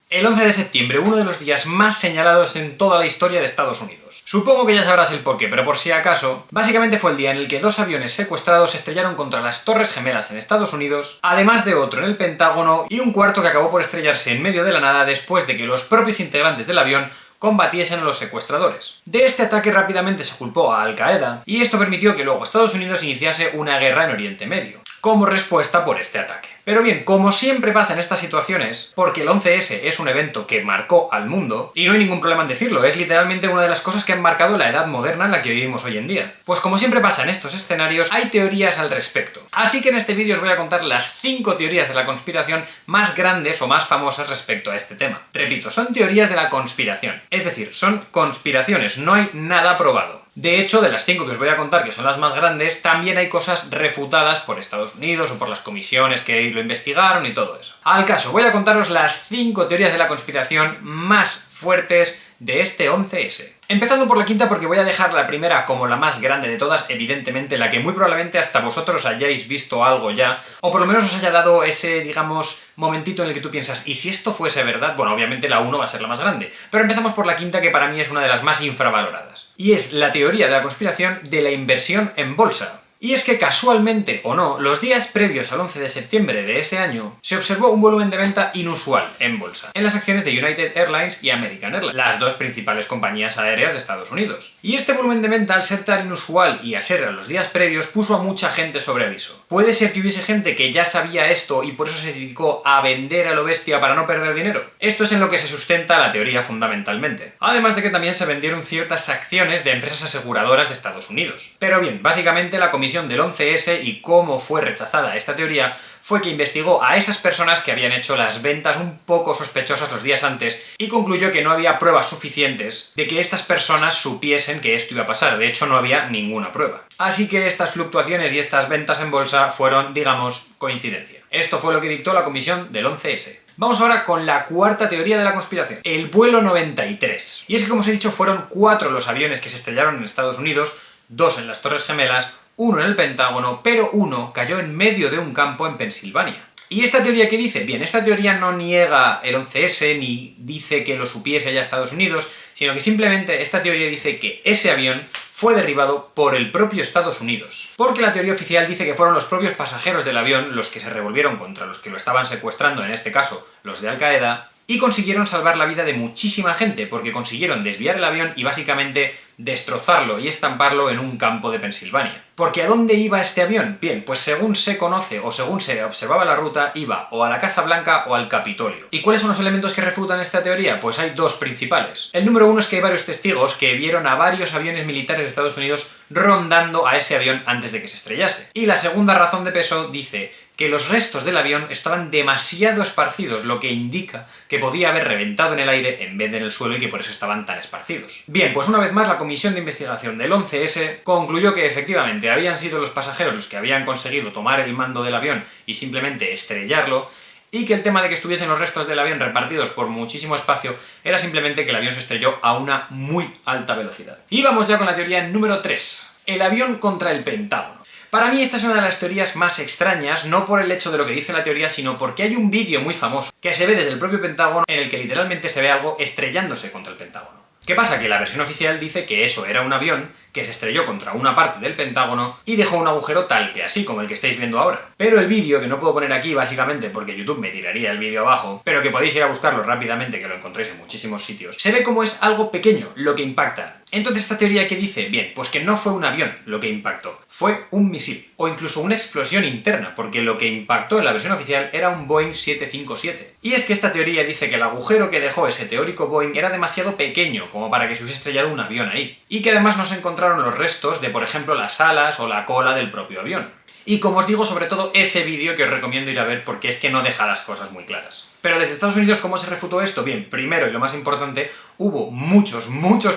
El 11 de septiembre, uno de los días más señalados en toda la historia de Estados Unidos. Supongo que ya sabrás el porqué, pero por si acaso, básicamente fue el día en el que dos aviones secuestrados se estrellaron contra las Torres Gemelas en Estados Unidos, además de otro en el Pentágono y un cuarto que acabó por estrellarse en medio de la nada después de que los propios integrantes del avión combatiesen a los secuestradores. De este ataque rápidamente se culpó a Al Qaeda, y esto permitió que luego Estados Unidos iniciase una guerra en Oriente Medio, como respuesta por este ataque. Pero bien, como siempre pasa en estas situaciones, porque el 11S es un evento que marcó al mundo, y no hay ningún problema en decirlo, es literalmente una de las cosas que han marcado la edad moderna en la que vivimos hoy en día. Pues como siempre pasa en estos escenarios, hay teorías al respecto. Así que en este vídeo os voy a contar las 5 teorías de la conspiración más grandes o más famosas respecto a este tema. Repito, son teorías de la conspiración, es decir, son conspiraciones, no hay nada probado. De hecho, de las 5 que os voy a contar, que son las más grandes, también hay cosas refutadas por Estados Unidos o por las comisiones que lo investigaron y todo eso. Al caso, voy a contaros las 5 teorías de la conspiración más fuertes de este 11S. Empezando por la quinta, porque voy a dejar la primera como la más grande de todas, evidentemente la que muy probablemente hasta vosotros hayáis visto algo ya, o por lo menos os haya dado ese, digamos, momentito en el que tú piensas, ¿y si esto fuese verdad? Bueno, obviamente la 1 va a ser la más grande, pero empezamos por la quinta, que para mí es una de las más infravaloradas. Y es la teoría de la conspiración de la inversión en bolsa. Y es que casualmente o no, los días previos al 11 de septiembre de ese año, se observó un volumen de venta inusual en bolsa, en las acciones de United Airlines y American Airlines, las dos principales compañías aéreas de Estados Unidos. Y este volumen de venta, al ser tan inusual y a ser a los días previos, puso a mucha gente sobre aviso. Puede ser que hubiese gente que ya sabía esto y por eso se dedicó a vender a lo bestia para no perder dinero. Esto es en lo que se sustenta la teoría fundamentalmente. Además de que también se vendieron ciertas acciones de empresas aseguradoras de Estados Unidos. Pero bien, básicamente la comisión del 11S y cómo fue rechazada esta teoría fue que investigó a esas personas que habían hecho las ventas un poco sospechosas los días antes y concluyó que no había pruebas suficientes de que estas personas supiesen que esto iba a pasar. De hecho, no había ninguna prueba. Así que estas fluctuaciones y estas ventas en bolsa fueron, digamos, coincidencia. Esto fue lo que dictó la comisión del 11S. Vamos ahora con la cuarta teoría de la conspiración, el vuelo 93. Y es que, como os he dicho, fueron 4 los aviones que se estrellaron en Estados Unidos, 2 en las Torres Gemelas, 1 en el Pentágono, pero 1 cayó en medio de un campo en Pensilvania. ¿Y esta teoría qué dice? Bien, esta teoría no niega el 11S ni dice que lo supiese ya Estados Unidos, sino que simplemente esta teoría dice que ese avión fue derribado por el propio Estados Unidos. Porque la teoría oficial dice que fueron los propios pasajeros del avión los que se revolvieron contra los que lo estaban secuestrando, en este caso los de Al Qaeda, y consiguieron salvar la vida de muchísima gente, porque consiguieron desviar el avión y básicamente destrozarlo y estamparlo en un campo de Pensilvania. ¿Porque a dónde iba este avión? Bien, pues según se conoce o según se observaba la ruta, iba o a la Casa Blanca o al Capitolio. ¿Y cuáles son los elementos que refutan esta teoría? Pues hay 2 principales. El número 1 es que hay varios testigos que vieron a varios aviones militares de Estados Unidos rondando a ese avión antes de que se estrellase. Y la segunda razón de peso dice que los restos del avión estaban demasiado esparcidos, lo que indica que podía haber reventado en el aire en vez de en el suelo y que por eso estaban tan esparcidos. Bien, pues una vez más la comisión de investigación del 11S concluyó que efectivamente habían sido los pasajeros los que habían conseguido tomar el mando del avión y simplemente estrellarlo, y que el tema de que estuviesen los restos del avión repartidos por muchísimo espacio era simplemente que el avión se estrelló a una muy alta velocidad. Y vamos ya con la teoría número 3, el avión contra el Pentágono. Para mí esta es una de las teorías más extrañas, no por el hecho de lo que dice la teoría, sino porque hay un vídeo muy famoso que se ve desde el propio Pentágono en el que literalmente se ve algo estrellándose contra el Pentágono. ¿Qué pasa? Que la versión oficial dice que eso era un avión que se estrelló contra una parte del Pentágono y dejó un agujero tal que así, como el que estáis viendo ahora. Pero el vídeo, que no puedo poner aquí básicamente porque YouTube me tiraría el vídeo abajo, pero que podéis ir a buscarlo rápidamente, que lo encontréis en muchísimos sitios, se ve como es algo pequeño lo que impacta. Entonces, ¿esta teoría qué dice? Bien, pues que no fue un avión lo que impactó, fue un misil, o incluso una explosión interna, porque lo que impactó en la versión oficial era un Boeing 757. Y es que esta teoría dice que el agujero que dejó ese teórico Boeing era demasiado pequeño como para que se hubiese estrellado un avión ahí, y que además no se encontraron los restos de, por ejemplo, las alas o la cola del propio avión. Y como os digo, sobre todo ese vídeo que os recomiendo ir a ver porque es que no deja las cosas muy claras. Pero desde Estados Unidos, ¿cómo se refutó esto? Bien, primero y lo más importante, hubo muchos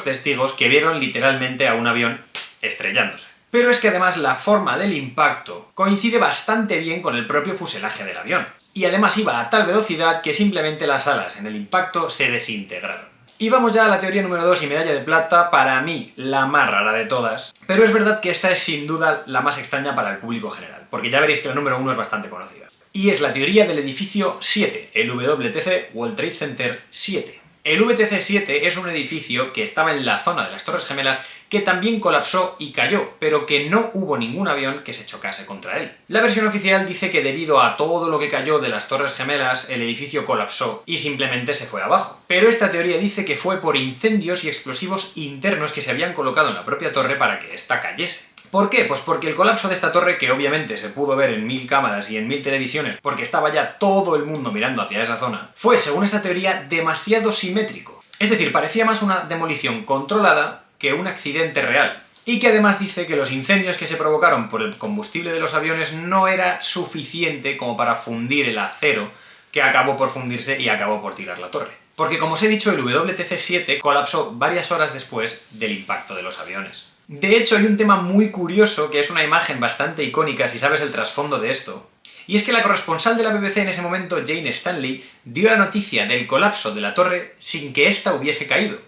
testigos que vieron literalmente a un avión estrellándose. Pero es que además la forma del impacto coincide bastante bien con el propio fuselaje del avión. Y además iba a tal velocidad que simplemente las alas en el impacto se desintegraron. Y vamos ya a la teoría número 2 y medalla de plata, para mí la más rara de todas. Pero es verdad que esta es sin duda la más extraña para el público general, porque ya veréis que la número 1 es bastante conocida. Y es la teoría del edificio 7, el WTC, World Trade Center 7. El WTC-7 es un edificio que estaba en la zona de las Torres Gemelas que también colapsó y cayó, pero que no hubo ningún avión que se chocase contra él. La versión oficial dice que debido a todo lo que cayó de las Torres Gemelas, el edificio colapsó y simplemente se fue abajo. Pero esta teoría dice que fue por incendios y explosivos internos que se habían colocado en la propia torre para que ésta cayese. ¿Por qué? Pues porque el colapso de esta torre, que obviamente se pudo ver en 1000 cámaras y en 1000 televisiones, porque estaba ya todo el mundo mirando hacia esa zona, fue, según esta teoría, demasiado simétrico. Es decir, parecía más una demolición controlada que un accidente real. Y que además dice que los incendios que se provocaron por el combustible de los aviones no era suficiente como para fundir el acero que acabó por fundirse y acabó por tirar la torre. Porque, como os he dicho, el WTC-7 colapsó varias horas después del impacto de los aviones. De hecho, hay un tema muy curioso, que es una imagen bastante icónica si sabes el trasfondo de esto, y es que la corresponsal de la BBC en ese momento, Jane Stanley, dio la noticia del colapso de la torre sin que ésta hubiese caído.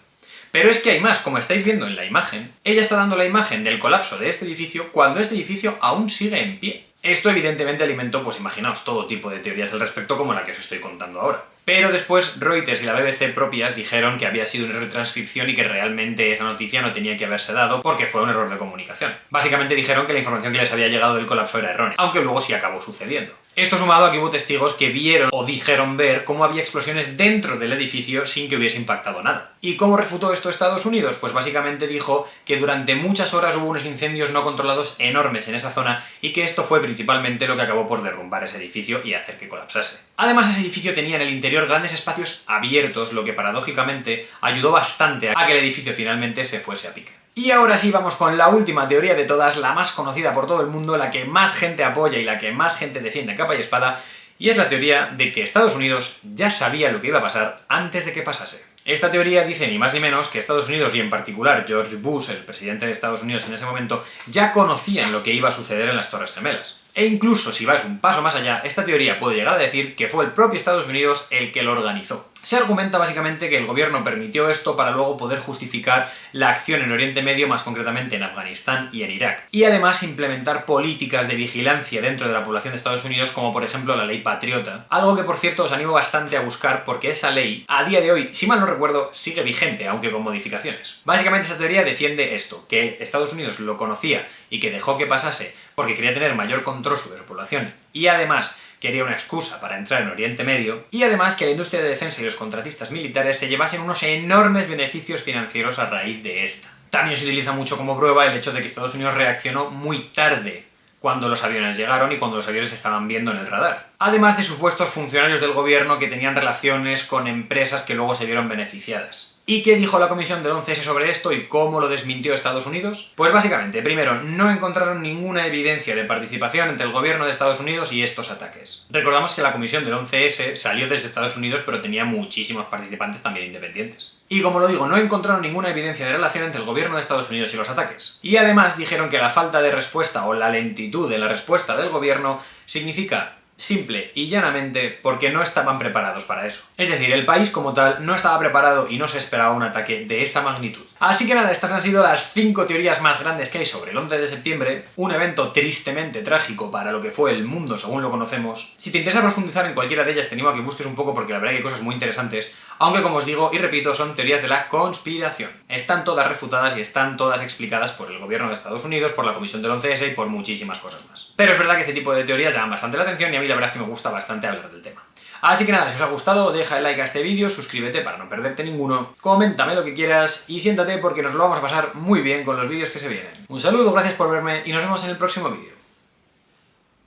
Pero es que hay más, como estáis viendo en la imagen, ella está dando la imagen del colapso de este edificio cuando este edificio aún sigue en pie. Esto evidentemente alimentó, pues imaginaos, todo tipo de teorías al respecto como la que os estoy contando ahora. Pero después Reuters y la BBC propias dijeron que había sido un error de transcripción y que realmente esa noticia no tenía que haberse dado porque fue un error de comunicación. Básicamente dijeron que la información que les había llegado del colapso era errónea, aunque luego sí acabó sucediendo. Esto sumado a que hubo testigos que vieron o dijeron ver cómo había explosiones dentro del edificio sin que hubiese impactado nada. ¿Y cómo refutó esto Estados Unidos? Pues básicamente dijo que durante muchas horas hubo unos incendios no controlados enormes en esa zona y que esto fue principalmente lo que acabó por derrumbar ese edificio y hacer que colapsase. Además, ese edificio tenía en el interior grandes espacios abiertos, lo que paradójicamente ayudó bastante a que el edificio finalmente se fuese a pique. Y ahora sí vamos con la última teoría de todas, la más conocida por todo el mundo, la que más gente apoya y la que más gente defiende a capa y espada, y es la teoría de que Estados Unidos ya sabía lo que iba a pasar antes de que pasase. Esta teoría dice ni más ni menos que Estados Unidos, y en particular George Bush, el presidente de Estados Unidos en ese momento, ya conocían lo que iba a suceder en las Torres Gemelas. E incluso si vais un paso más allá, esta teoría puede llegar a decir que fue el propio Estados Unidos el que lo organizó. Se argumenta básicamente que el gobierno permitió esto para luego poder justificar la acción en Oriente Medio, más concretamente en Afganistán y en Irak. Y además implementar políticas de vigilancia dentro de la población de Estados Unidos, como por ejemplo la ley Patriota. Algo que por cierto os animo bastante a buscar porque esa ley, a día de hoy, si mal no recuerdo, sigue vigente, aunque con modificaciones. Básicamente esta teoría defiende esto, que Estados Unidos lo conocía y que dejó que pasase porque quería tener mayor control sobre su población y además quería una excusa para entrar en Oriente Medio, y además que la industria de defensa y los contratistas militares se llevasen unos enormes beneficios financieros a raíz de esta. También se utiliza mucho como prueba el hecho de que Estados Unidos reaccionó muy tarde cuando los aviones llegaron y cuando los aviones se estaban viendo en el radar. Además de supuestos funcionarios del gobierno que tenían relaciones con empresas que luego se vieron beneficiadas. ¿Y qué dijo la comisión del 11S sobre esto y cómo lo desmintió Estados Unidos? Pues básicamente, primero, no encontraron ninguna evidencia de participación entre el gobierno de Estados Unidos y estos ataques. Recordamos que la comisión del 11S salió desde Estados Unidos, pero tenía muchísimos participantes también independientes. Y como lo digo, no encontraron ninguna evidencia de relación entre el gobierno de Estados Unidos y los ataques. Y además dijeron que la falta de respuesta o la lentitud en la respuesta del gobierno significa simple y llanamente porque no estaban preparados para eso. Es decir, el país como tal no estaba preparado y no se esperaba un ataque de esa magnitud. Así que nada, estas han sido las 5 teorías más grandes que hay sobre el 11 de septiembre, un evento tristemente trágico para lo que fue el mundo según lo conocemos. Si te interesa profundizar en cualquiera de ellas, te animo a que busques un poco porque la verdad que hay cosas muy interesantes, aunque como os digo y repito, son teorías de la conspiración. Están todas refutadas y están todas explicadas por el gobierno de Estados Unidos, por la comisión del 11S y por muchísimas cosas más. Pero es verdad que este tipo de teorías llaman bastante la atención y a mí la verdad es que me gusta bastante hablar del tema. Así que nada, si os ha gustado, deja el like a este vídeo, suscríbete para no perderte ninguno, coméntame lo que quieras y siéntate porque nos lo vamos a pasar muy bien con los vídeos que se vienen. Un saludo, gracias por verme y nos vemos en el próximo vídeo.